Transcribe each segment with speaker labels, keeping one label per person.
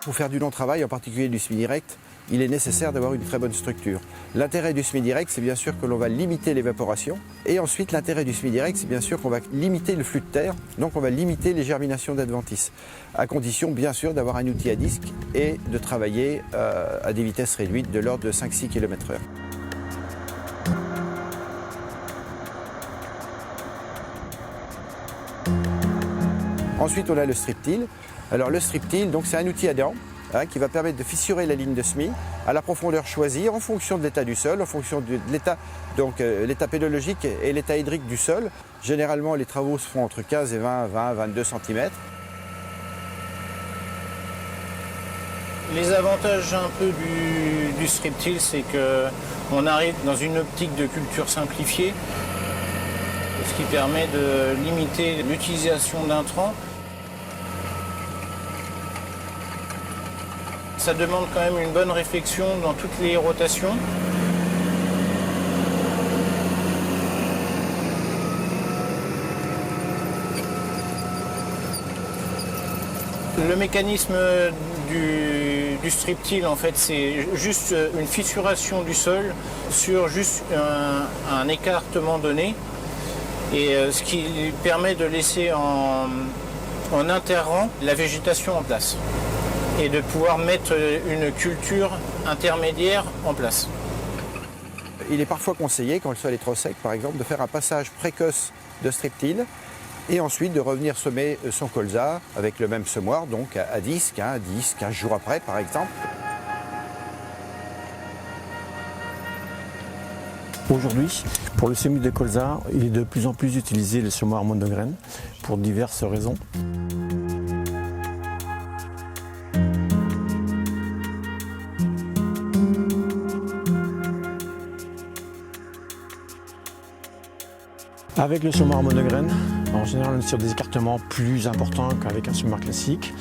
Speaker 1: Pour faire du long travail, en particulier du semi-direct, il est nécessaire d'avoir une très bonne structure. L'intérêt du semi-direct, c'est bien sûr que l'on va limiter l'évaporation. Et ensuite, l'intérêt du semi-direct, c'est bien sûr qu'on va limiter le flux de terre, donc on va limiter les germinations d'adventices, à condition bien sûr d'avoir un outil à disque et de travailler à des vitesses réduites de l'ordre de 5-6 km/h. Ensuite, on a le strip-till. Alors le strip-till, c'est un outil adhérent qui va permettre de fissurer la ligne de semis à la profondeur choisie en fonction de l'état du sol, en fonction de l'état, l'état pédologique et l'état hydrique du sol. Généralement, les travaux se font entre 15 et 22 cm.
Speaker 2: Les avantages un peu du strip-till, c'est qu'on arrive dans une optique de culture simplifiée, ce qui permet de limiter l'utilisation d'intrants. Ça demande quand même une bonne réflexion dans toutes les rotations. Le mécanisme du strip-till, en fait, c'est juste une fissuration du sol sur juste un écartement donné, et ce qui permet de laisser en interrang la végétation en place et de pouvoir mettre une culture intermédiaire en place.
Speaker 1: Il est parfois conseillé, quand le sol est trop sec par exemple, de faire un passage précoce de strip-till et ensuite de revenir semer son colza avec le même semoir, donc à 10, 15 jours après par exemple.
Speaker 3: Aujourd'hui, pour le semis de colza, il est de plus en plus utilisé le semoir monograine pour diverses raisons. Avec le semoir monograine, en général on est sur des écartements plus importants qu'avec un semoir classique.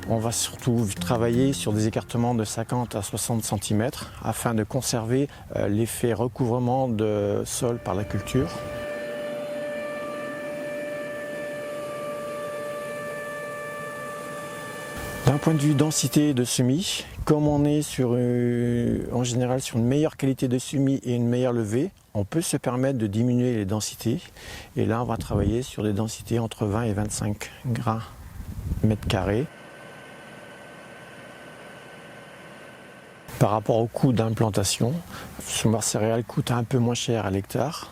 Speaker 3: On va surtout travailler sur des écartements de 50 à 60 cm afin de conserver l'effet recouvrement de sol par la culture. D'un point de vue densité de semis, comme on est en général sur une meilleure qualité de semis et une meilleure levée, on peut se permettre de diminuer les densités. Et là, on va travailler sur des densités entre 20 et 25 grains mètre carré. Par rapport au coût d'implantation, le semoir céréales coûte un peu moins cher à l'hectare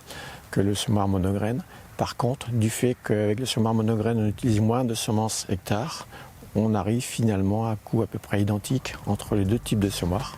Speaker 3: que le semoir monograine. Par contre, du fait qu'avec le semoir monograine, on utilise moins de semences hectares, on arrive finalement à un coût à peu près identique entre les deux types de semoirs.